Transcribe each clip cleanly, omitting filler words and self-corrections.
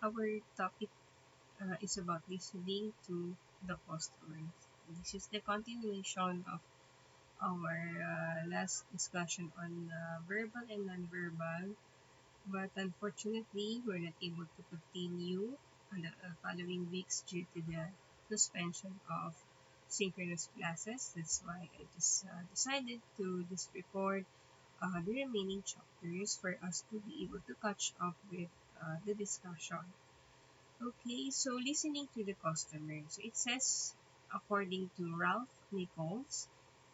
our topic is about listening to the customers. This is the continuation of our last discussion on verbal and nonverbal, but unfortunately, we're not able to continue on the following weeks due to the suspension of synchronous classes. That's why I just decided to just record the remaining chapters for us to be able to catch up with the discussion. Okay, so listening to the customer. So it says, according to Ralph Nichols,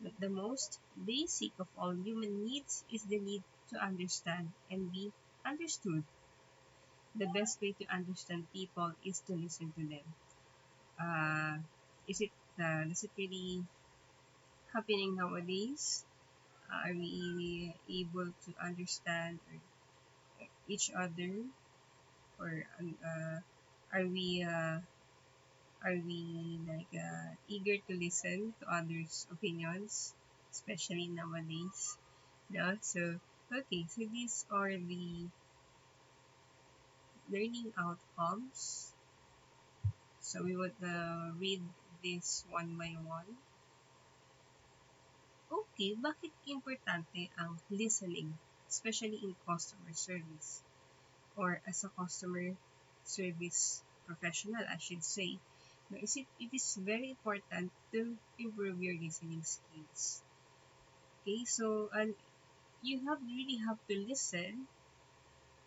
that the most basic of all human needs is the need to understand and be understood. The best way to understand people is to listen to them. Uh, is it does it really happening nowadays? Are we able to understand each other, or are we like eager to listen to others' opinions, especially nowadays? No, so okay, so these are the learning outcomes. So we would read this one by one. Okay, bakit importante ang listening, especially in customer service or as a customer service professional, I should say? No, it is very important to improve your listening skills. Okay, so you really have to listen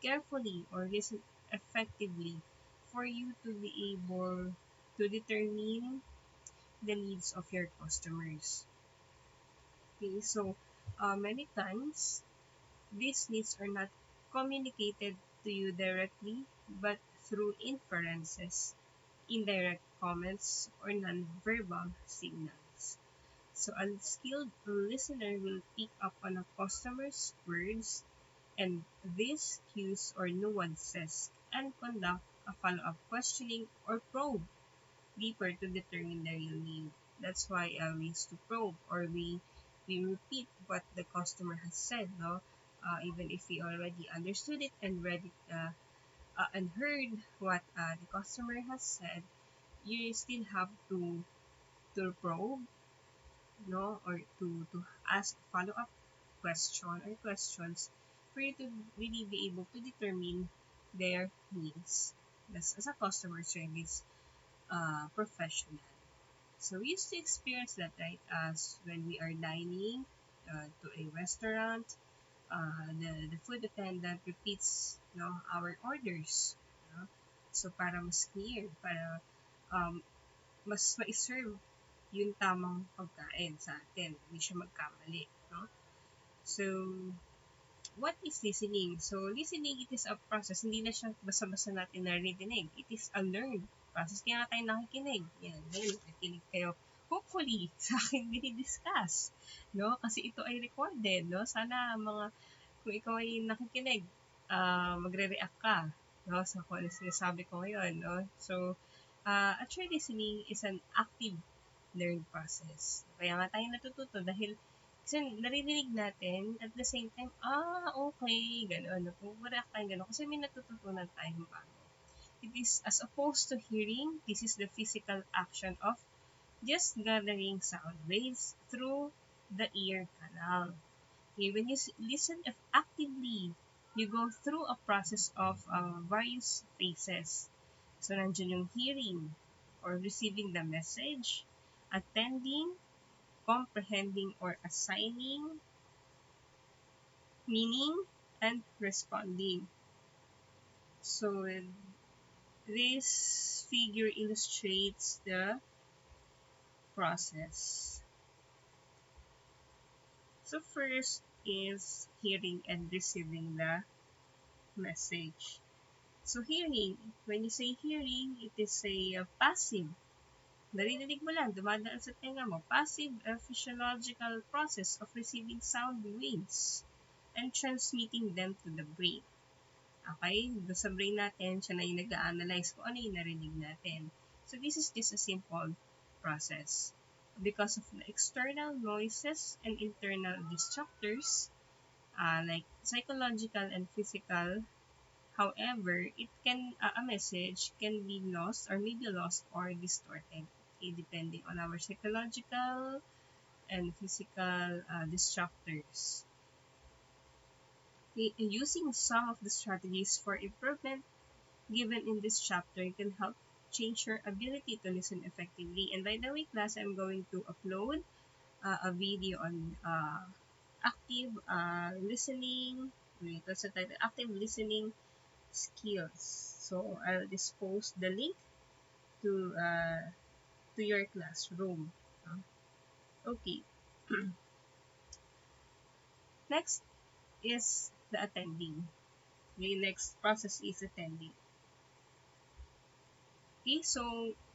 carefully or listen effectively for you to be able to determine the needs of your customers. Okay, so many times these needs are not communicated to you directly, but through inferences, indirect comments, or nonverbal signals. So a skilled listener will pick up on a customer's words and these cues or nuances and conduct a follow-up questioning or probe deeper to determine the real need. That's why we used to probe, or we repeat what the customer has said, no? Even if we already understood it and read it and heard what the customer has said, you still have to probe, no, or to ask follow-up question or questions for you to really be able to determine their needs as a customer service professional. So we used to experience that, right? As when we are dining to a restaurant, the food attendant repeats, our orders. So para mas clear, para um, mas ma-serve yung tamang pagkain sa atin. Hindi siya magkamali. No? So, what is listening? So, listening, it is a process. Hindi na siya basta-basta natin naririnig. It is a learned process. Kaya nga tayo nakikinig. Yan, ngayon, nakikinig kayo. Hopefully, sa akin dinidiscuss. No? Kasi ito ay recorded. No? Sana kung ikaw ay nakikinig, magre-react ka. No? Sa kung ano sinasabi ko ngayon. No? So, actually, listening is an active learned process. Kaya nga tayo natututo dahil kasi naririnig natin at the same time, okay, gano'n. Nag-react tayo gano'n kasi may natututunan tayong bago. It is, as opposed to hearing, this is the physical action of just gathering sound waves through the ear canal. Okay, when you listen actively, you go through a process of various phases. So, nandiyan yung hearing or receiving the message, attending, comprehending or assigning meaning, and responding. So this figure illustrates the process. So first is hearing and receiving the message. So hearing, when you say hearing, it is a passive. Naririnig mo lang, dumadaan sa tenga mo. Passive physiological process of receiving sound waves and transmitting them to the brain. Okay? Doon sa brain natin, siya na yung nag-analyze kung ano yung narinig natin. So, this is just a simple process. Because of the external noises and internal distractors, like psychological and physical However, it can a message can be lost or maybe lost or distorted, okay, depending on our psychological and physical distractors. Okay, using some of the strategies for improvement given in this chapter can help change your ability to listen effectively. And by the way, class, I'm going to upload a video on active listening. Wait, what's the title? Active listening skills. So I'll just post the link to your classroom. Okay. Next is the attending. The next process is attending. Okay, so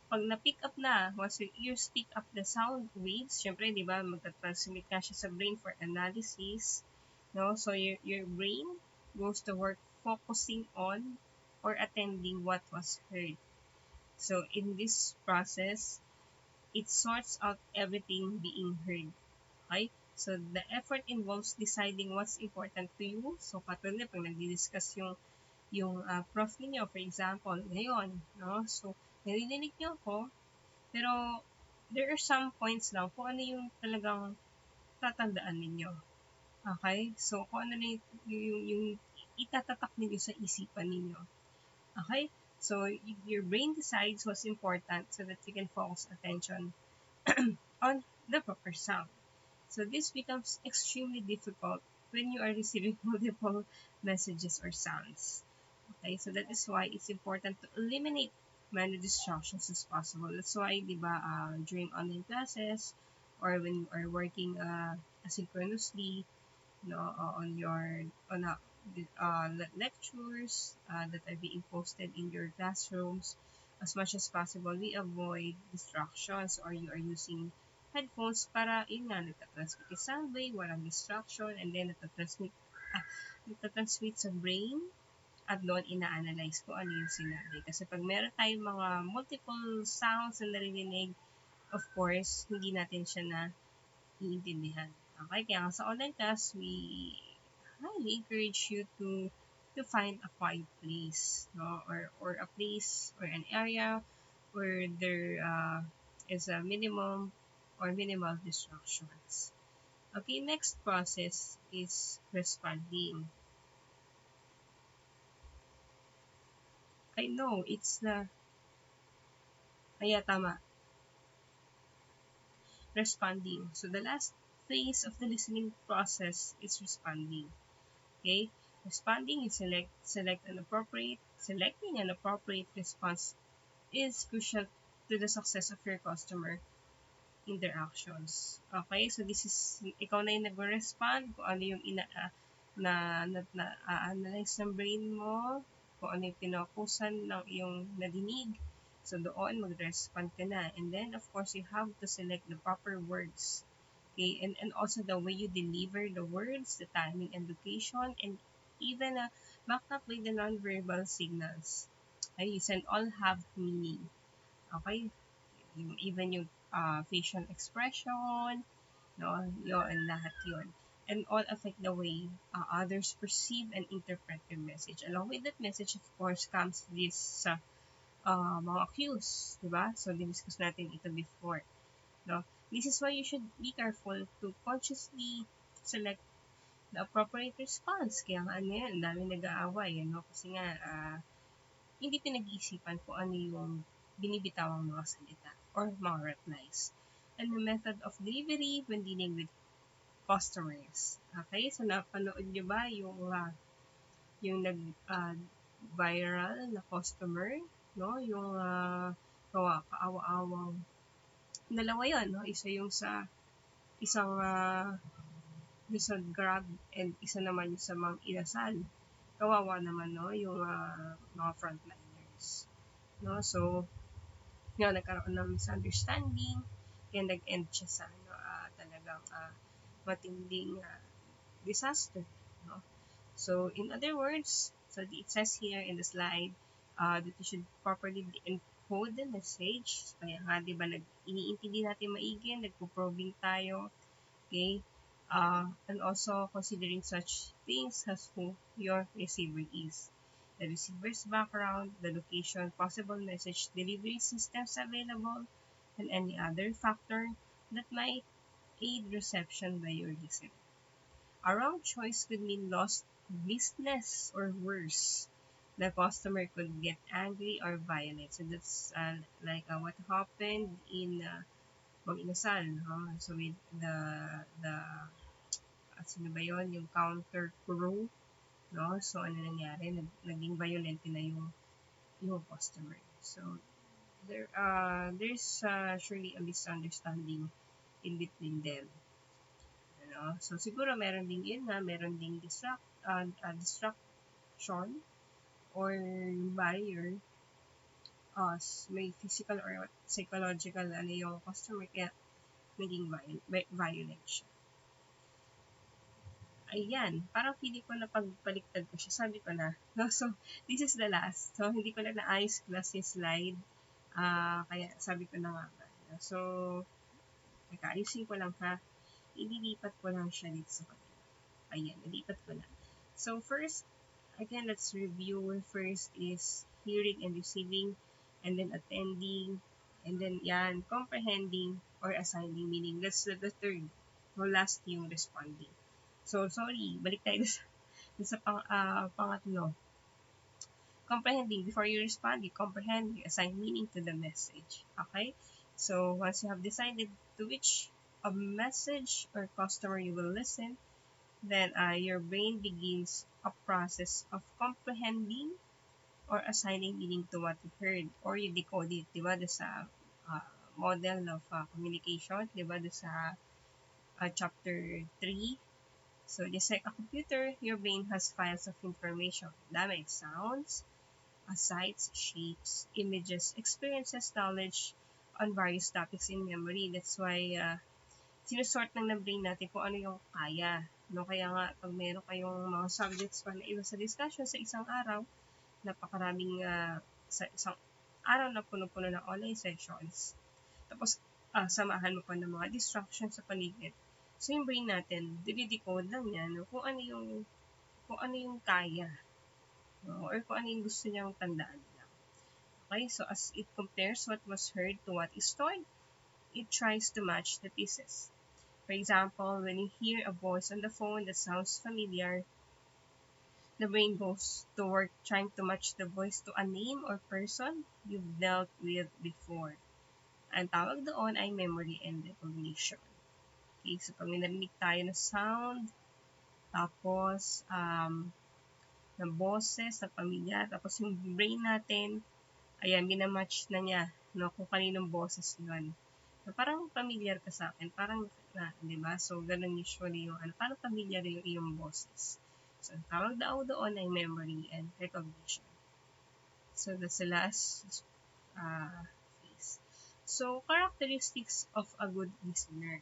pag na-pick up na, once your ears pick up the sound waves, syempre, di ba, magta-transmit ka siya sa brain for analysis, no? So, your brain goes to work focusing on or attending what was heard. So, in this process, it sorts out everything being heard. Okay? So, the effort involves deciding what's important to you. So, katulad pag nagdi-discuss yung prof ninyo, for example, ngayon, no? So, narinig niyo ako, pero there are some points lang kung ano yung talagang tatandaan ninyo. Okay? So, kung ano na yung itatatak ninyo sa isipan ninyo. Okay? So, your brain decides what's important so that you can focus attention on the proper sound. So, this becomes extremely difficult when you are receiving multiple messages or sounds. Okay, so that is why it's important to eliminate many distractions as possible. That's why, di ba, during online classes or when you are working asynchronously, you know, on lectures that are being posted in your classrooms, as much as possible, we avoid distractions or you are using headphones para yun nga, nagtatransmit yung sound wave, walang distraction, and then nagtatransmit sa brain at doon ina-analyze ko ano yung sinabi. Kasi pag meron tayong mga multiple sounds na narinig, of course, hindi natin siya na iintindihan. Okay? Kaya nga sa online class, we highly encourage you to find a quiet place, no? Or a place or an area where there is a minimum or minimal distractions. Okay, next process is responding. I know, it's the tama. Responding. So the last phase of the listening process is responding. Okay? Responding is selecting an appropriate response is crucial to the success of your customer interactions. Okay? So this is, ikaw na yung nag-respond kung ano yung analyze ng brain mo, kung ano yung pinokusan ng iyong nadinig. So doon, mag-respond ka na. And then, of course, you have to select the proper words. Okay? And also the way you deliver the words, the timing and location, and even backed up by the non-verbal signals. Okay? You send all have meaning. Okay? Even yung facial expression, no? Yun, lahat yun. And all affect the way others perceive and interpret your message. Along with that message, of course, comes this mga cues, di ba? So, discuss natin ito before. No? This is why you should be careful to consciously select the appropriate response. Kaya nga ano yan, dami nag-aaway. No? Kasi nga, hindi pinag-iisipan kung ano yung binibitawang mga salita or mga replies. And the method of delivery when dealing with customers. Okay? So, napanood nyo ba yung viral na customer? No? Yung kaawa-awang dalawa yun, no? Isa yung sa isang Grab and isa naman yung sa Mang Inasal. Kawawa naman, no? Yung mga frontliners. No? So, yun, nagkaroon ng misunderstanding, kaya nag-end siya sa talagang matinding disaster. No? So, in other words, so it says here in the slide that you should properly encode the message. Kaya nga, di ba, iniintindi natin maigi, nagpo-probing tayo. Okay? And also considering such things as who your receiver is. the receiver's background, the location, possible message delivery systems available, and any other factor that might aid reception by your listener. A wrong choice could mean lost business or worse. The customer could get angry or violent. So that's like what happened in Mang Inasal. So with the sino ba yun? Yung counter crew. No? So ano nangyari? Naging violent na yung customer. So there's surely a misunderstanding in between them. Ano? So siguro meron ding meron ding distraction or barrier, may physical or psychological yung customer kaya naging violent siya. Ayan, parang feeling ko na pagbaliktad ko siya, sabi ko na. No? So, this is the last. So, hindi ko na naayos class yung slide. Kaya sabi ko na nga. So, nakaayusin ko lang ha. Ililipat ko lang siya dito sa kanila. Ayan, nilipat ko na. So, first, again, let's review. First is hearing and receiving, and then attending, and then comprehending or assigning meaning. That's the third. So, last yung responding. So, sorry, balik tayo sa pangatlo. Comprehending. Before you respond, you comprehend, you assign meaning to the message. Okay? So, once you have decided to which a message or customer you will listen, then your brain begins a process of comprehending or assigning meaning to what you heard or you decode it, di ba? Sa model of communication, di ba? Sa chapter 3. So, just like a computer, your brain has files of information. Dami, sounds, sights, shapes, images, experiences, knowledge on various topics in memory. That's why sinusort ng brain natin kung ano yung kaya. No? Kaya nga, pag meron kayong mga subjects pa na iba sa discussion sa isang araw, napakaraming sa isang araw na puno-puno ng online sessions. Tapos, samahan mo pa ng mga distractions sa paligid. So, yung brain natin, dinidecode lang niya no? kung ano yung kaya. No? Or kung ano yung gusto niyang tandaan lang. Okay? So, as it compares what was heard to what is stored, it tries to match the pieces. For example, when you hear a voice on the phone that sounds familiar, the brain goes to work trying to match the voice to a name or person you've dealt with before. Ang tawag doon ay memory and recognition. Okay, so pag may narinig tayo na sound, tapos ng boses, na pamilya, tapos yung brain natin, ayan, minamatch na niya, no, kung kaninong boses yun. So, parang familiar ka sa akin, parang di ba? So, ganun usually yung, parang familiar yung iyong boses. So, ang tawag daw doon ay memory and recognition. So, that's the last phase. So, characteristics of a good listener.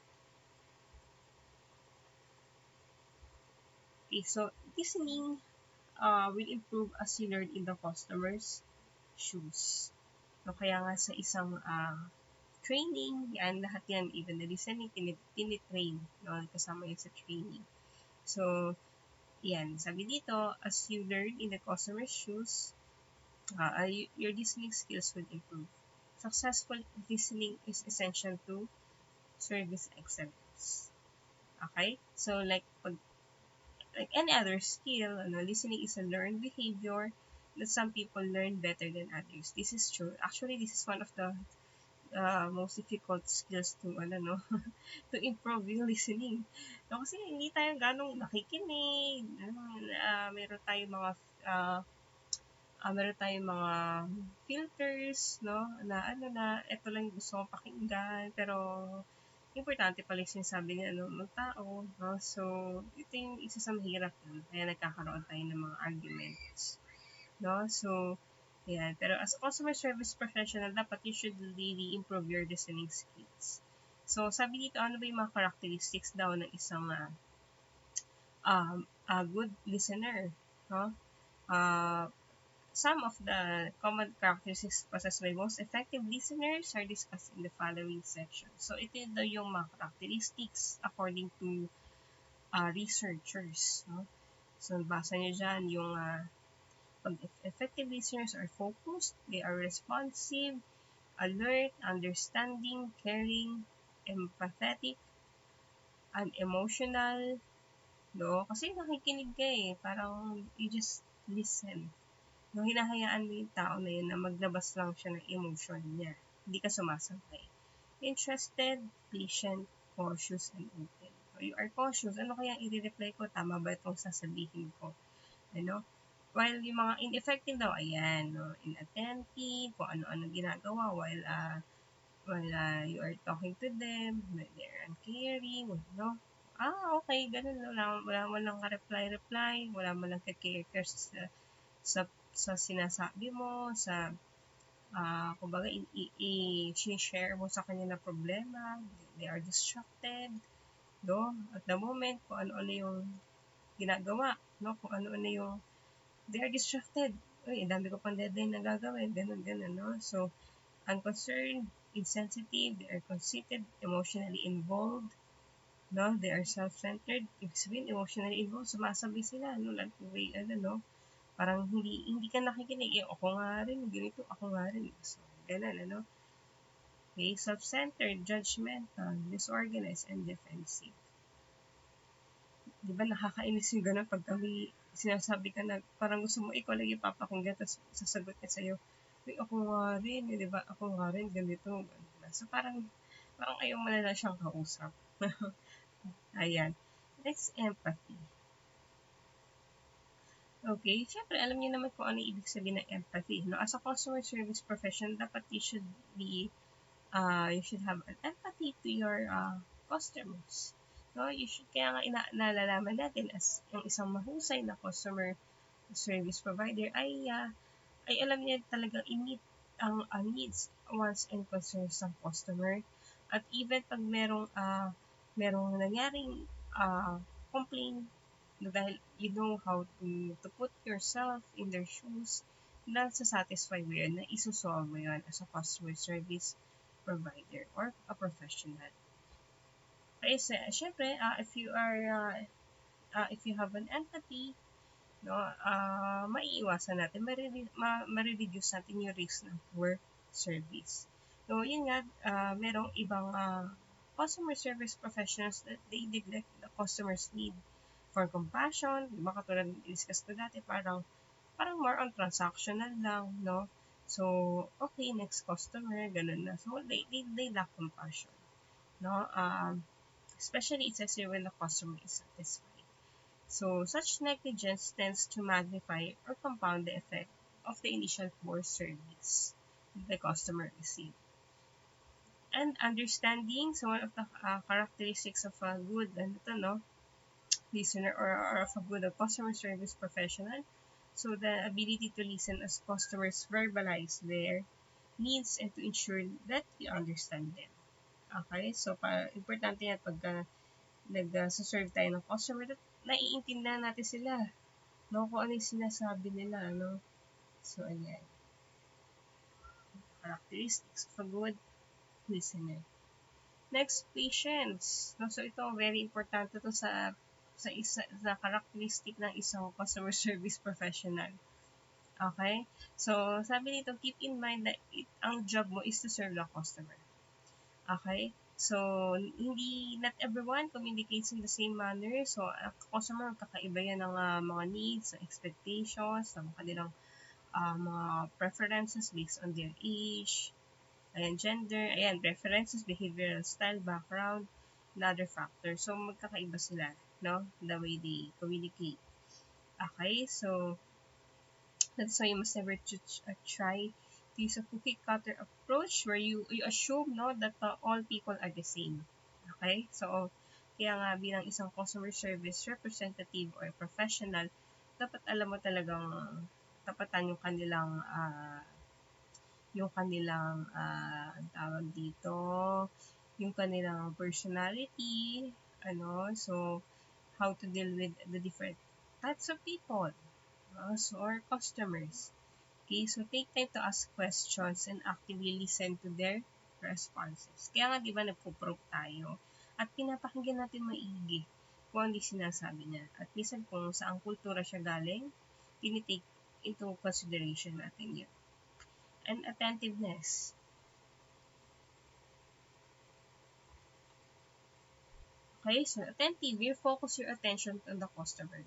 Okay, so listening will improve as you learn in the customer's shoes. So, kaya nga sa isang training, lahat yan, even the listening, tinitrain, no? Kasama yun sa training. So, sabi dito, as you learn in the customer's shoes, your listening skills will improve. Successful listening is essential to service excellence. Okay? So, like any other skill, listening is a learned behavior that some people learn better than others. This is true. Actually, this is one of the most difficult skills to to improve yung listening. No, kasi hindi tayo ganong nakikinig. Meron tayong mga filters, no? Na ito lang yung gusto kong pakinggan, pero importante pala yung sinasabi niya ng tao, no? So, ito yung isa sa mahirap nun. Kaya nagkakaroon tayo ng mga arguments, no? So, pero as a customer service professional, dapat you should really improve your listening skills. So, sabi dito, ano ba yung mga characteristics daw ng isang good listener, no? Some of the common characteristics possessed by most effective listeners are discussed in the following section. So, ito daw yung mga characteristics according to researchers. No? So, basa nyo dyan yung Pag effective listeners are focused, they are responsive, alert, understanding, caring, empathetic, unemotional, no? Kasi nakikinig ka eh, parang you just listen. No, hinahayaan mo yung tao na yun na maglabas lang siya ng emotion niya. Hindi ka sumasabay. Interested, patient, cautious, and open. So, you are cautious. Ano kaya i-reply ko? Tama ba itong sasabihin ko? Ano? While yung mga ineffective daw, ayan, no? Inattentive, kung ano-ano ginagawa while you are talking to them, they're uncaring, no? Okay, ganun, wala mo lang ka-reply, wala mo lang ka-care sa sinasabi mo, sa kumbaga i-share mo sa kanya na problema, they are distracted, no? At the moment, kung ano-ano yung ginagawa, no? Kung ano-ano yung, they are distracted. Uy, dami ko pang deadline na gagawin, ganun, no? So, unconcerned, insensitive, they are conceited, emotionally involved, no? They are self-centered. Ibig sabihin, emotionally involved, sumasabi sila, no? Like, no? Parang hindi ka nakikinig. Ako nga rin, ganito, ako nga rin. So, ganun, ano? Okay, self-centered, judgmental, disorganized, and defensive. Di ba nakakainis yung ganun pag kami sinasabi ka na parang gusto mo ikaw lang ipapakinggan tapos sasagot niya sa'yo, ako nga rin, di ba? Ako nga rin, ganito. So, parang ayaw mo na lang siyang kausap. Ayan. Next, empathy. Okay, syempre, alam niyo naman kung ano ibig sabihin ng empathy. No? As a customer service professional, dapat you should have an empathy to your customers. No? Kaya nga nalalaman natin as yung isang mahusay na customer service provider ay alam niya talagang i-meet ang needs, wants, and concerns ng customer. At even pag merong nanyaring complaint, dahil you know how to put yourself in their shoes, na satisfy mo yun, na isusolve mo yun as a customer service provider or a professional. Kasi, syempre, if you have an empathy, no, maiiwasan natin, marireduce natin yung risk ng poor service. So, yun nga, merong ibang customer service professionals that they neglect the customer's need for compassion. Diba, katulad discuss ko dati, parang more on transactional lang, no? So, okay, next customer, ganun na. So, they lack compassion, no? Especially, it says here when the customer is satisfied. So, such negligence tends to magnify or compound the effect of the initial poor service the customer received. And understanding, so one of the characteristics of a good listener or of a good customer service professional, so the ability to listen as customers verbalize their needs and to ensure that you understand them. Okay, so importante yan pag nag-serve tayo ng customer, that naiintindihan natin sila, no, kung ano yung sinasabi nila, no? So, ayan. Characteristics of a good listener. Next, patience. No, so, ito, very important to sa characteristic ng isang customer service professional. Okay? So, sabi nito, keep in mind that ang job mo is to serve the customer. Okay? So, not everyone communicates in the same manner. So, ang customer, kakaiba yan ng mga needs, expectations, ng kanilang mga preferences based on their age, gender, preferences, behavioral style, background, and other factors. So, magkakaiba sila, no? The way they communicate. Okay? So, that's why you must never try to use a cookie-cutter approach where you assume, no, that all people are the same. Okay? So, kaya nga bilang isang customer service representative or professional, dapat alam mo talagang tapatan yung kanilang ang tawag dito, yung kanilang personality, so how to deal with the different types of people, or customers. Okay, so take time to ask questions and actively listen to their responses. Kaya nga, di ba, nagpo-probe tayo at pinapakinggan natin maigi kung ano sinasabi niya. At minsan kung saan kultura siya galing, tinitake into consideration natin yun. And attentiveness. Okay, so attentive, you focus your attention on the customer.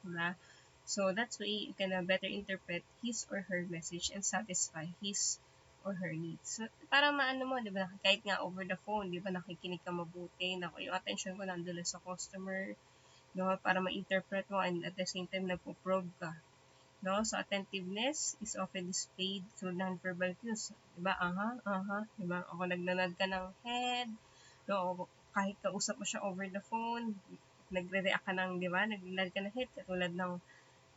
Diba? So that's why you can better interpret his or her message and satisfy his or her needs. So, para maano mo, di ba, kahit nga over the phone, di ba, nakikinig ka mabuti, yung attention ko nandun sa customer, no, para ma-interpret mo and at the same time nagpo-probe ka. No? So, attentiveness is often displayed through non-verbal cues. Diba? Diba? O kung nagnanod ka ng head, no? Kahit kausap mo siya over the phone, nagre-react ka ng, diba? Nagnanod ka ng head, katulad ng,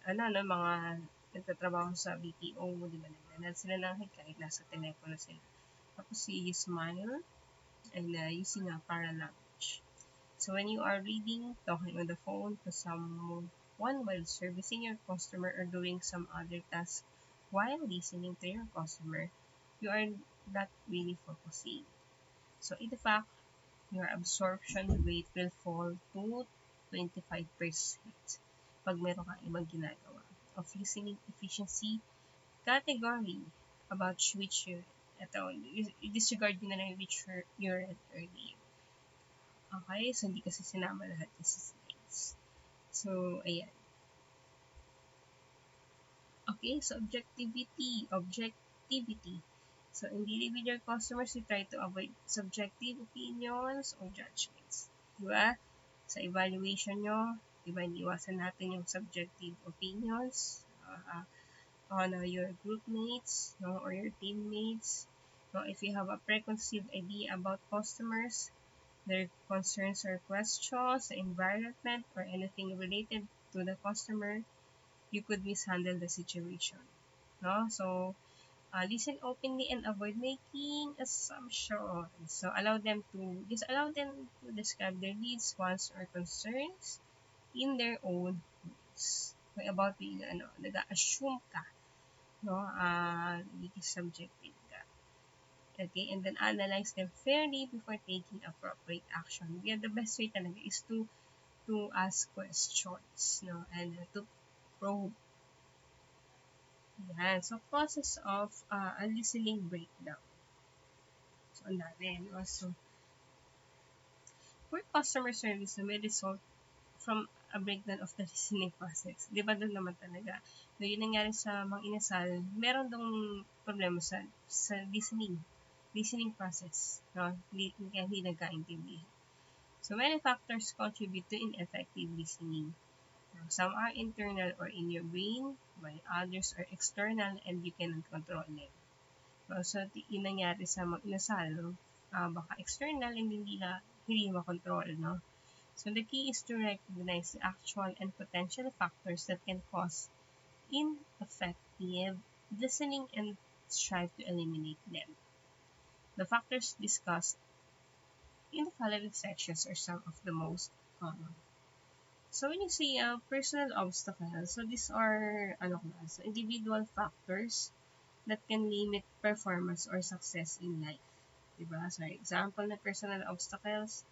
mga nagtatrabaho sa BPO, diba? Nagnanod sila ng head kahit nasa telepono sila. Tapos, you smile and using a paralanguage. So, when you are reading, talking on the phone to someone while servicing your customer or doing some other task while listening to your customer, you are not really focusing. So, in fact, your absorption rate will fall to 25% pag meron kang ibang ginagawa. Of listening efficiency category about which disregard nyo na lang which you're at earlier. Okay, so hindi kasi sinama lahat yung slides. So, ayan. Okay, so objectivity. So, in dealing with your customers, you try to avoid subjective opinions or judgments. Diba? Sa evaluation nyo, diba, iniwasan natin yung subjective opinions on your group mates, no, or your teammates. No, if you have a preconceived idea about customers, their concerns or questions, the environment, or anything related to the customer, you could mishandle the situation. No? So, listen openly and avoid making assumptions. So, allow them to describe their needs, wants, or concerns in their own ways. So, about being, nag-assume ka, no? Nagiging subjective ka. Okay, and then analyze them fairly before taking appropriate action. Yeah, the best way talaga is to ask questions, no, and to probe. Yan. So, process of a listening breakdown. So, ang dami. No? So, poor customer service na may result from a breakdown of the listening process. Di ba doon naman talaga? So, yun nangyari sa mga inasal, meron dong problema sa listening process. No? Hindi nagkaintindihan. So, many factors contribute to ineffective listening. Some are internal or in your brain, while others are external and you cannot control them. So, yung nangyari sa mga inasal, no? Baka external and hindi makontrol, no? So, the key is to recognize the actual and potential factors that can cause ineffective listening and strive to eliminate them. The factors discussed in the following sections are some of the most common. So, when you say personal obstacles, so these are so individual factors that can limit performance or success in life. Diba? So, example na personal obstacles,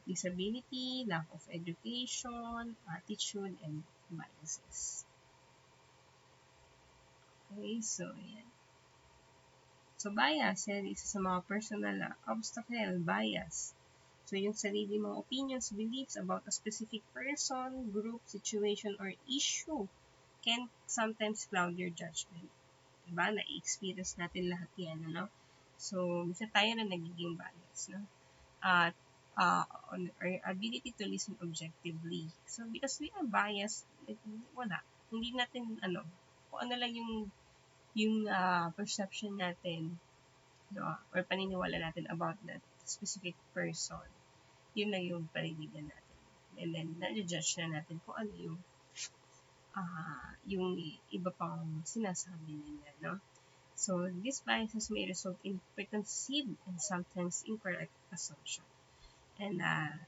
disability, lack of education, attitude, and biases. Okay, so yan. So, bias, yan, isa sa mga personal obstacle, bias. So, yung sarili mong opinions, beliefs about a specific person, group, situation, or issue can sometimes cloud your judgment. Diba? Na-experience natin lahat yan, ano? So, minsan tayo na nagiging bias, no? At on our ability to listen objectively. So, because we are biased, wala. Hindi natin, kung ano lang yung perception natin, no? Or paniniwala natin about that specific person. Yun lang yung paninigan natin. And then, na-judge na natin kung ano yung iba pang sinasabi niya, no? So, these biases may result in preconceived and sometimes incorrect assumption. And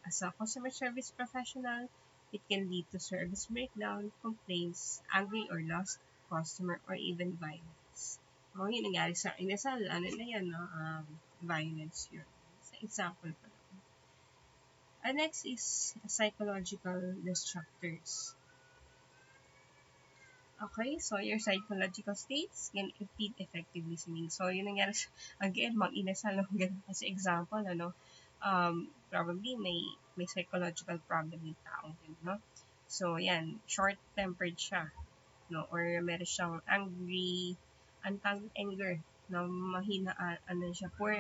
as a customer service professional, it can lead to service breakdown, complaints, angry or lost customer, or even violence. Yung nangyari sa inasal, violence yun. Sa example pa lang. Next is psychological disruptors. Okay, so your psychological states can impede effective listening. So, yun nangyari again, mag-inasal lang ganun kasi example, probably may psychological problem yung tao, no? So, yan, short-tempered siya, no? Or meron siyang angry, untamed anger, no? Mahina, siya, poor,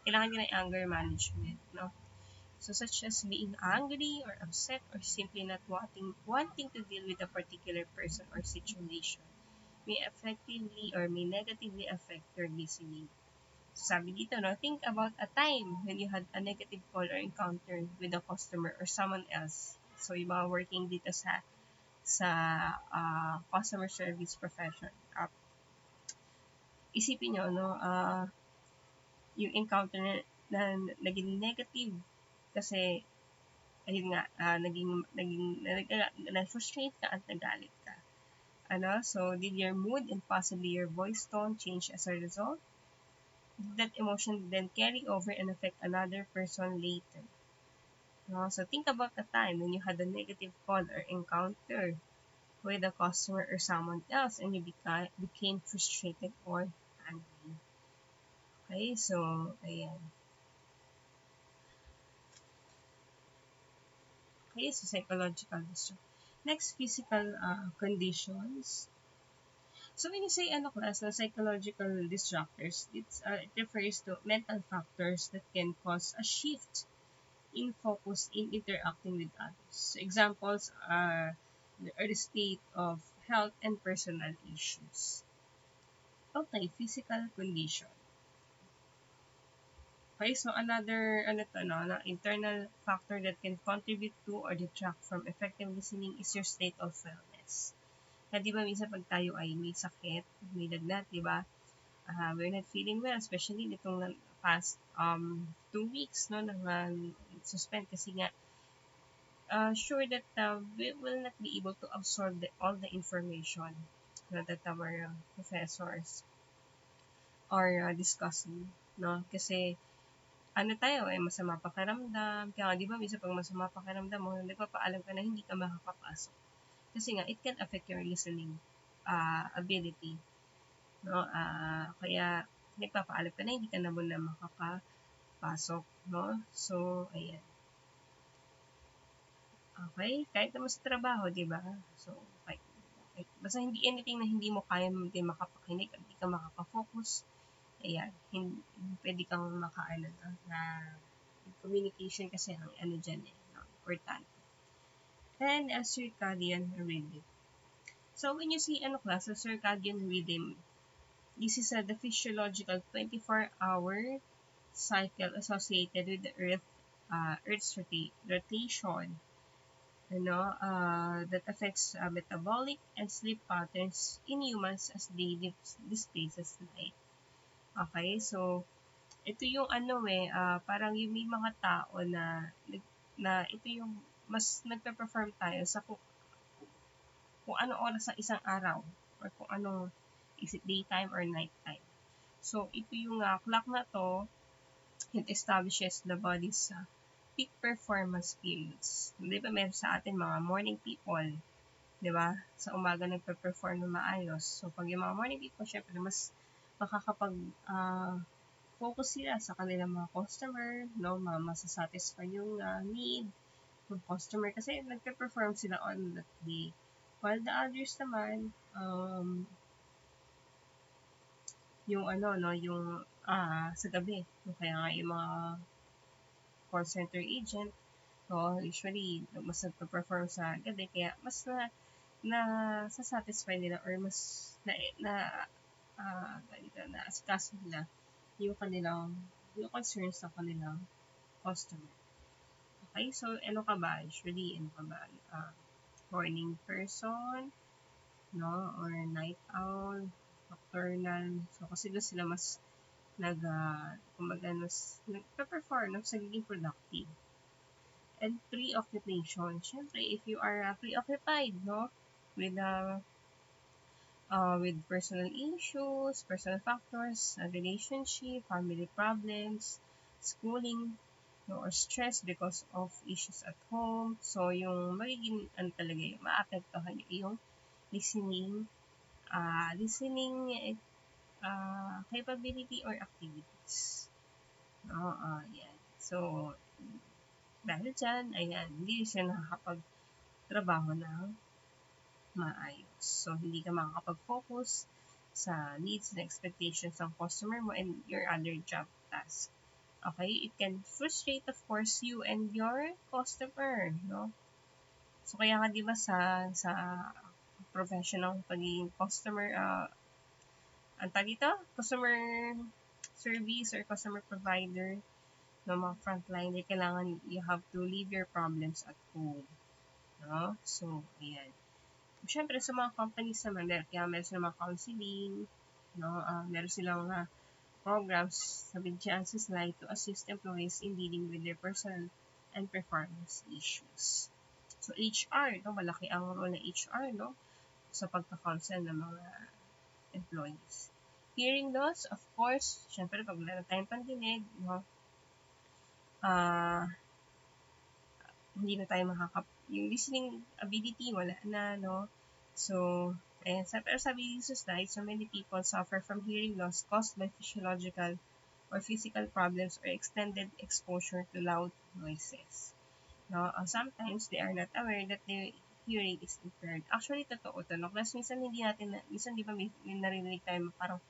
kailangan niya ng anger management, no? So such as being angry or upset or simply not wanting to deal with a particular person or situation may effectively or may negatively affect your listening. So sabi dito, no, think about a time when you had a negative call or encounter with a customer or someone else. So yung mga working dito sa customer service profession. Isipin nyo, no, yung encounter na naging negative kasi ayun nga, na-frustrate ka at nagalit ka. So did your mood and possibly your voice tone change as a result? Did that emotion then carry over and affect another person later? So think about a time when you had a negative call or encounter with a customer or someone else and you became frustrated or angry. Okay, so ayan. Okay, so psychological distress. Next, physical conditions. So when you say class, psychological disruptors, it refers to mental factors that can cause a shift in focus in interacting with others. So examples are the state of health and personal issues. Okay, physical condition. Okay, so another internal factor that can contribute to or detract from effective listening is your state of wellness. Na di ba minsan pag tayo ay may sakit, may lagnat, di ba? We're not feeling well, especially nitong past 2 weeks, no, nang suspend kasi nga sure that we will not be able to absorb all the information that our professors are discussing, no? Kasi tayo masama pakiramdam. Kaya nga, di ba, minsan pag masama pakiramdam mo, nagpapaalam ka na hindi ka makakapasok. Kasi nga, it can affect your listening ability. No? Kaya, nagpapaalam ka na hindi ka na muna makakapasok. No? So, ayan. Okay? Kahit naman sa trabaho, di ba? So, okay. Basta hindi anything na hindi mo kaya din makapakinig at hindi ka makakafocus. Ayan, hindi pwede kang makaano na communication kasi ang dyan no? Important. And a circadian rhythm. So when you see class, a circadian rhythm, this is the physiological 24-hour cycle associated with the Earth's rotation, that affects metabolic and sleep patterns in humans as they displaces light. Okay, so ito yung parang yung may mga tao na ito yung mas nagpe-perform tayo sa kung ano oras sa isang araw or kung ano, is it daytime or nighttime. So, ito yung clock na to, it establishes the body's peak performance periods. Di ba meron sa atin mga morning people, di ba? Sa umaga nagpe-perform na maayos. So, pag yung mga morning people, syempre mas makakapag focus sila sa kanilang mga customer, no, masasatisfy yung need ng customer kasi nagpe-perform sila on that day. While the others naman, yung sa gabi. Kaya nga yung mga call center agent, so usually mas nagpe-perform sa gabi kaya mas na satisfy nila or mas na asikaso nila yung concerns ng kanilang customer. Okay, so usually morning person, no, or night owl, nocturnal. So kasi doon sila mas nagpe-perform, mas nagiging productive. And preoccupation. Syempre, if you are preoccupied, no, with personal issues, personal factors, relationship, family problems, schooling, no, or stress because of issues at home. So, yung magiging talaga yung maapektuhan yung listening capability or activities. Yan. So, dahil dyan, ayan, hindi siya nakakapagtrabaho ng maayos. So, hindi ka makakapag-focus sa needs and expectations ng customer mo and your other job tasks. Okay? It can frustrate, of course, you and your customer, no? So, kaya nga, di ba, sa professional pagiging customer, ang tawag dito? Customer service or customer provider, no, mga frontliner, kailangan you have to leave your problems at home. No? So, ayan. Siyempre, sa mga companies naman, meron silang mga counseling, no? Meron silang programs sa chances like to assist employees in dealing with their personal and performance issues. So, HR, no? Malaki ang role ng HR, no? Sa pagka-counsel ng mga employees. Hearing loss, of course, syempre, pag wala na tayong pandinig, no? Hindi na tayo yung listening ability, wala na, no? So, pero sabi dito sa slide, so many people suffer from hearing loss caused by physiological or physical problems or extended exposure to loud noises. No? Sometimes they are not aware that their hearing is impaired. Actually, totoo to, no? Kasi minsan di ba may narinig tayo parang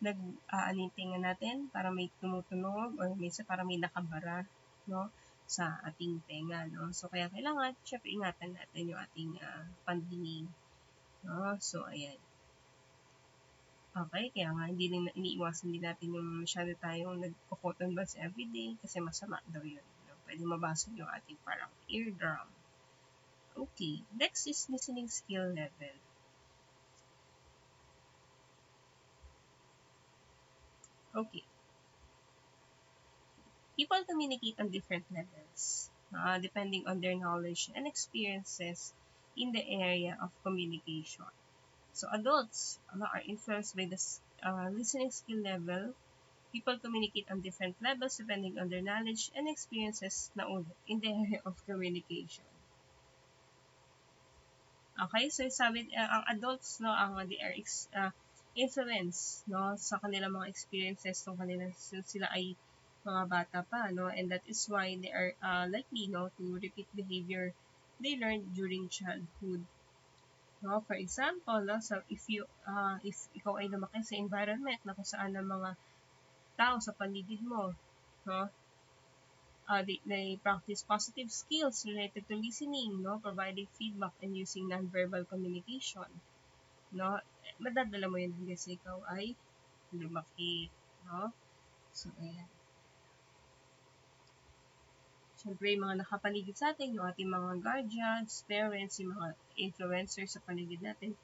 nag-aanitingan natin, para may tumutunog, or minsan para may nakabara, no, sa ating tenga, no. So, kaya kailangan, syempre, ingatan natin yung ating pandinig, no. So, ayan. Okay, kaya nga, iniiwasan din natin yung masyado tayong nagko-cotton buds everyday, kasi masama daw yun. No? Pwede mabasag yung ating parang eardrum. Okay, next is listening skill level. Okay. People communicate on different levels, depending on their knowledge and experiences in the area of communication. So adults are influenced by the listening skill level. People communicate on different levels depending on their knowledge and experiences in the area of communication. Okay, so sabi, ang adults, no, they are influence, no, sa kanilang mga experiences nung sila ay mga bata pa, no, and that is why they are likely, no, to repeat behavior they learned during childhood. No, for example, no, so if ikaw ay lumaki sa environment na kung saan ang mga tao sa paligid mo, no, they practice positive skills related to listening, no, providing feedback and using nonverbal communication, no, madadala mo yun hanggang sa ikaw ay lumaki, no. So, ayan. Siyempre, yung mga nakapaligid sa atin, yung ating mga guardians, parents, yung mga influencers sa paligid natin,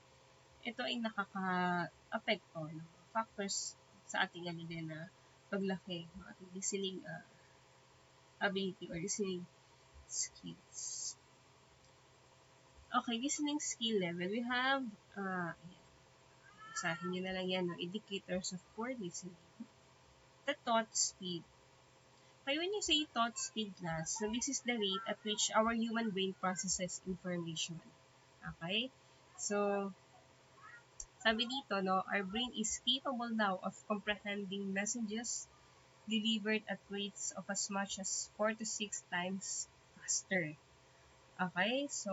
ito ay nakaka-apekto, no, factors sa ating din na paglaki, no, ating listening ability or listening skills. Okay, listening skill level. We have, sahin nyo na lang yan, no? Indicators of poor listening. The thought speed. Okay, when you say thought speed class, so this is the rate at which our human brain processes information. Okay? So, sabi dito, no, our brain is capable now of comprehending messages delivered at rates of as much as 4 to 6 times faster. Okay? So,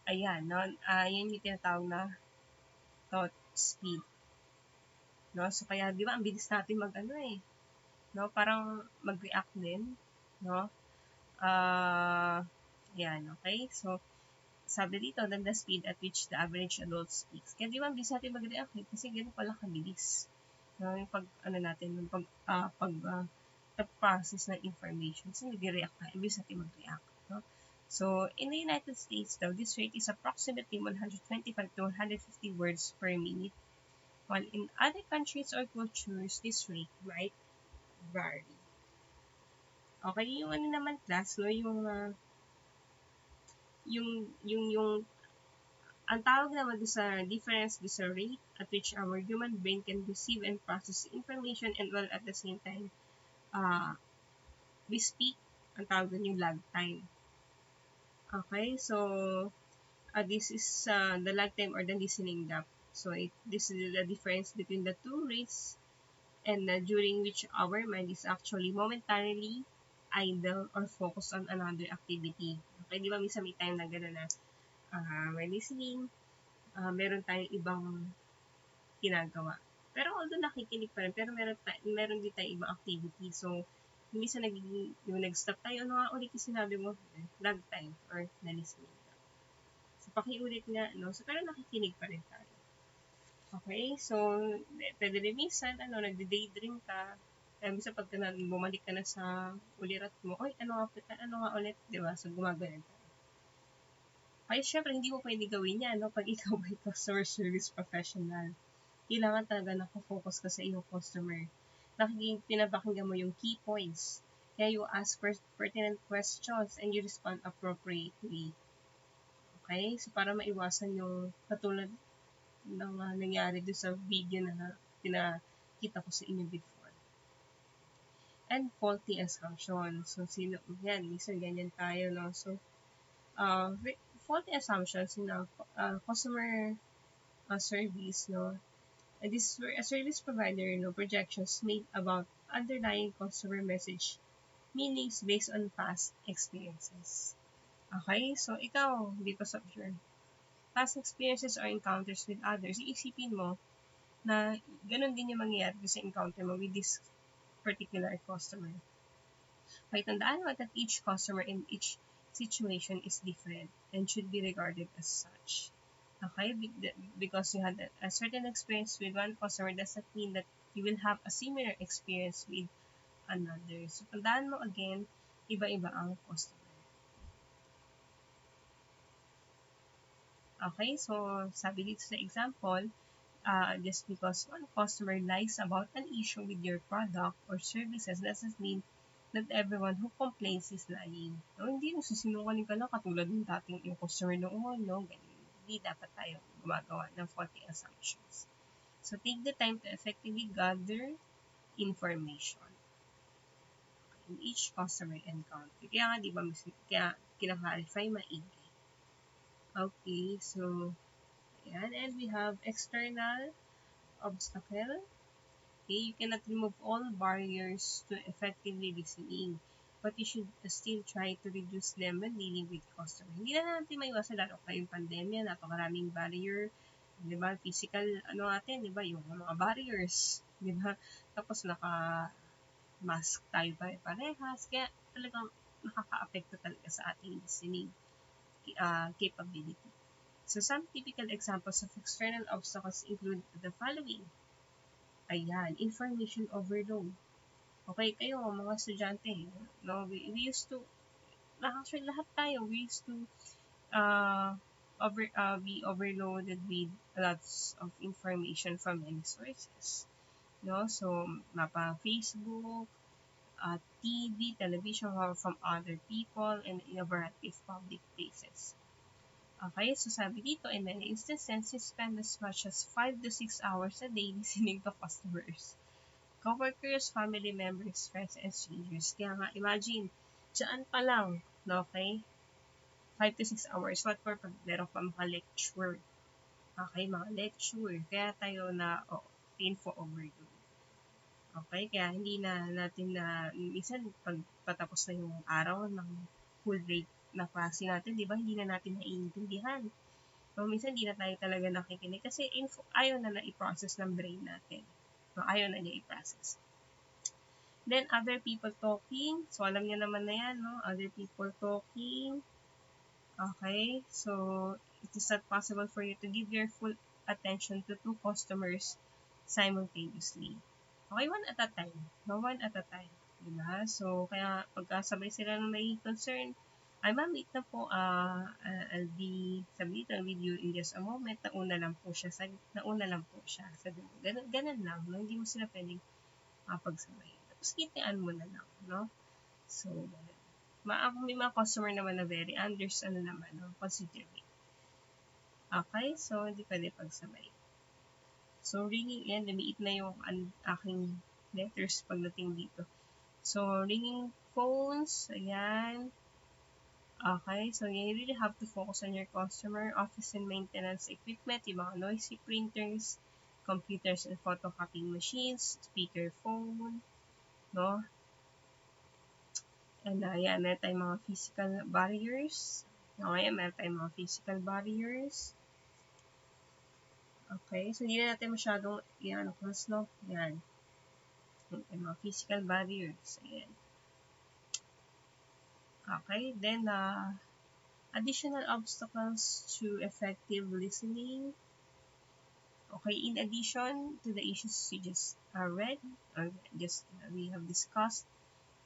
ayan, no, yan yung tinatawag na thought speed. No? So, kaya, di ba, ang bilis natin no? Parang mag-react din, no? Yan, okay? So, sabi dito, the speed at which the average adult speaks. Kaya di ba, ang bilis natin mag-react kasi ganun pala kabilis. No? Yung yung process ng information. So, nag-react na, ang bilis natin mag-react, no? So, in the United States, though, this rate is approximately 125 to 150 words per minute, while in other countries or cultures, this rate might vary. Okay, yung naman class, no, ang tawag naman sa difference sa rate at which our human brain can receive and process information and while at the same time, we speak, ang tawag yung lag time. Okay, so, This is the lag time or the listening gap. So this is the difference between the two rates, and during which our mind is actually momentarily idle or focused on another activity. Okay, di ba minsan may time na gano'n na we're listening, meron tayong ibang ginagawa. Pero although nakikinig pa rin, pero meron din tayong ibang activity. So, minsan yung nag-stop tayo, ano nga ulit yung sinabi mo? Lag time or na-listening. So, pakiulit nga, no? So, pero nakikinig pa rin tayo. Okay? So, pwede rin minsan, nagde-daydream ka. Minsan pag bumalik ka na sa ulirat mo, oy, ano nga ulit? Diba? So, gumagano tayo. Kaya syempre, hindi mo pwede gawin yan, no? Pag ikaw ay customer service professional. Kailangan talaga nakafocus ka sa iyong customer. Pinapakinggan mo yung key points. Kaya you ask pertinent questions and you respond appropriately. Okay? So, para maiwasan yung katulad ng nangyari doon sa video na pinakita ko sa inyo before. And faulty assumptions. So, minsan ganyan tayo, no? So, faulty assumptions in customer service, no? And this is where a service provider, projections made about underlying customer message meanings based on past experiences. Okay, so ikaw, because of your past experiences or encounters with others, iisipin mo na ganun din yung mangyayari sa encounter mo with this particular customer. Okay, tandaan mo that each customer in each situation is different and should be regarded as such. Okay, because you had a certain experience with one customer doesn't mean that you will have a similar experience with another. So, tandaan mo again, iba-iba ang customer. Okay, so sabi dito sa example, just because one customer lies about an issue with your product or services doesn't mean that everyone who complains is lying. No, hindi nagsisinungaling ka lang katulad ng dating yung customer noon, no? Hindi dapat tayo gumagawa ng faulty assumptions. So, take the time to effectively gather information in each customer encounter. Kaya nga, di ba, kaya kinaklarify maigi. Okay, so, ayan, and we have external obstacle. Okay, you cannot remove all barriers to effectively listening, but you should still try to reduce them when dealing with customers. Hindi na natin maiwasan, lalo pa yung pandemya, napakaraming barrier, di ba? Physical, natin, di ba? Yung mga barriers, di ba? Tapos mask tayo parehas, kaya talagang nakaka-apekto talaga sa ating listening capability. So, some typical examples of external obstacles include the following. Ayan, information overload. Okay, kayo, mga estudyante, no, we used to, actually, lahat tayo, we used to be overloaded with lots of information from many sources. No? So, mapa Facebook, TV, television, from other people, and in a variety of public places. Okay, so sabi dito, in many instances, you spend as much as 5 to 6 hours a day listening to customers, coworkers, family members, friends, and strangers. Kaya nga, imagine, dyan pa lang, okay? 5 to 6 hours. What for pag meron pa mga lecture? Okay, mga lecture. Kaya tayo na info overload. Okay, kaya hindi na natin na, minsan pag patapos na yung araw ng full day na klase natin, di ba, hindi na natin naiintindihan. So, minsan hindi na tayo talaga nakikinig kasi ayaw na i-process ng brain natin. So, ayaw na niya i-process. Then, other people talking. So, alam niyo naman na yan, no? Other people talking. Okay, so it is not possible for you to give your full attention to two customers simultaneously. Okay, one at a time. No, one at a time. Diba? So, kaya pagkasabay sila ng may concern, ay ma'am, wait na po, I'll be submitting a video in just a moment. Nauna lang po siya. Ganun lang. No? Hindi mo sila pwedeng pagsabay. Tapos, kitaan mo na lang. No? So, may mga customer naman na very considerate. Okay, so hindi pwede pagsabay. So, ringing, yan, lumiit na yung aking letters pagdating dito. So, ringing phones, ayan. Okay, so you really have to focus on your customer, office and maintenance equipment, yung mga noisy printers, computers and photocopying machines, speaker phone, no? And yeah, meron tayong mga physical barriers. Okay, meron tayong mga physical barriers. Okay, so hindi na natin masyadong, yan, close, no? Yan. Yung mga physical barriers. Ayan. Okay, then, additional obstacles to effective listening. Okay, in addition to the issues you just read, or just we have discussed,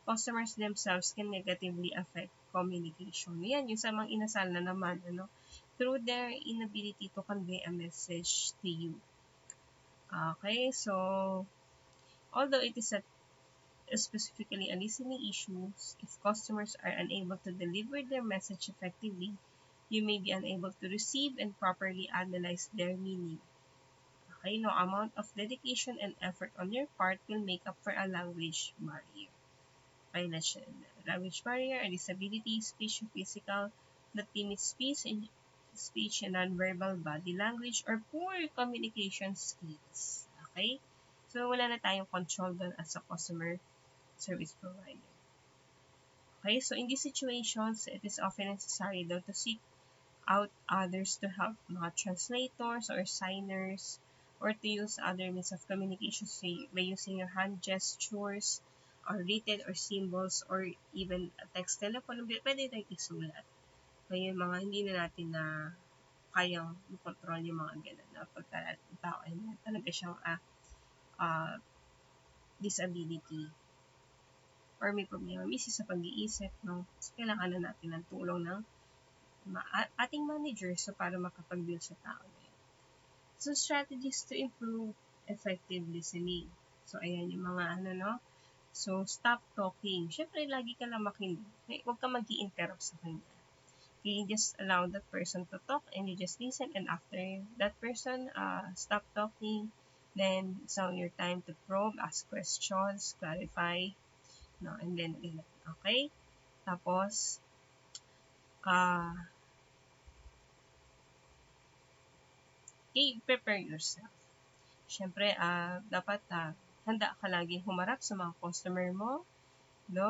customers themselves can negatively affect communication. Yan, yung sa mga inasal na naman, ano, through their inability to convey a message to you. Okay, so, although it is specifically a listening issue, if customers are unable to deliver their message effectively, you may be unable to receive and properly analyze their meaning. Okay, no amount of dedication and effort on your part will make up for a language barrier. Okay, language barrier, a disability, speech or physical, that limits speech and nonverbal body language, or poor communication skills. Okay? So, wala na tayong control doon as a customer service provider. Okay, so in these situations, it is often necessary though to seek out others to help, mga translators or signers, or to use other means of communication by using your hand gestures, or written or symbols, or even a text telephone. Pwede tayong isulat. Kaya yung mga hindi na natin na kayang control yung mga ganun na pagka tao ay talaga siyang disability or may problema mismo sa pag-iisip, no? So, kailangan na natin ng tulong ng ating manager so para makapag-deal sa tao na yun. So, strategies to improve effective listening. So, ayan yung mga ano, no? So, stop talking. Siyempre, lagi ka lang makinig. Huwag ka mag-i-interrupt sa kanya. Okay, just allow that person to talk and you just listen, and after that person stop talking, then it's now your time to probe, ask questions, clarify, no, and then okay? Tapos, okay, prepare yourself. Siyempre, dapat handa ka lagi humarap sa mga customer mo, no?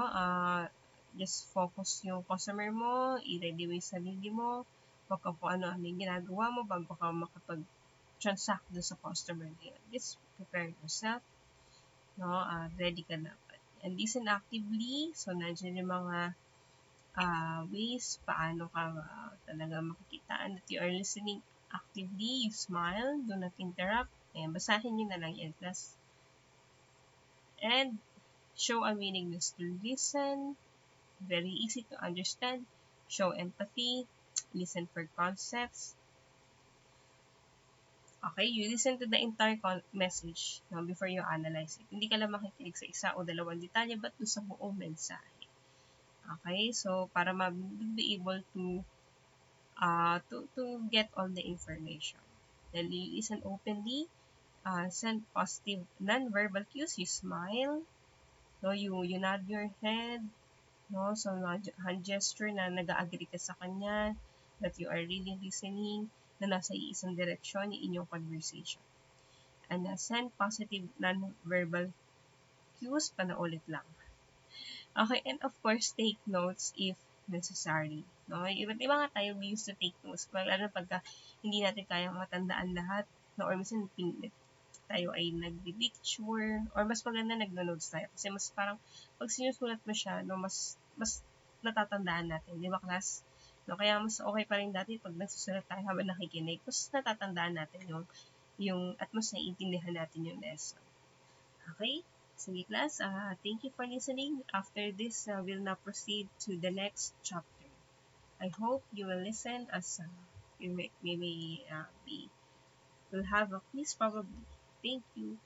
Just focus yung customer mo, i-ready mo yung sarili mo, wag ka kung ano yung ginagawa mo bago ka makapag-transact doon sa customer na yun. Just prepare yourself, no? Ready ka dapat. And listen actively, so nandiyan yung mga ways paano ka talaga makikitaan that you are listening actively. You smile, do not interrupt. Ayan, basahin nyo na lang yan, class. And show a willingness to listen. Very easy to understand. Show empathy. Listen for concepts. Okay, you listen to the entire message, no, before you analyze it. Hindi ka lang makikinig sa isa o dalawang detalye, but sa buong mensahe. Okay, so para be able to get all the information. Then you listen openly, send positive non-verbal cues. You smile, no, you nod your head, no, so hand gesture na nag-agree ka sa kanya, that you are really listening, na nasa isang direksyon yung inyong conversation. And send positive non-verbal cues, panaulit lang. Okay, and of course, take notes if necessary. No? Iba't iba nga tayo, we used to take notes. Lalo pagka hindi natin kayang matandaan lahat, no? Or minsan tayo ay nag-picture, or mas maganda nag-notes tayo. Kasi mas parang, pag sinusulat mo siya, no, mas natatandaan natin. Di ba, class? No, kaya mas okay pa rin dati pag nagsusulat tayo habang nakikinig, mas natatandaan natin at mas naiintindihan natin yung lesson. Okay? Sige, class. Thank you for listening. After this, we'll now proceed to the next chapter. I hope you will listen as you may will have a quiz probably. Thank you.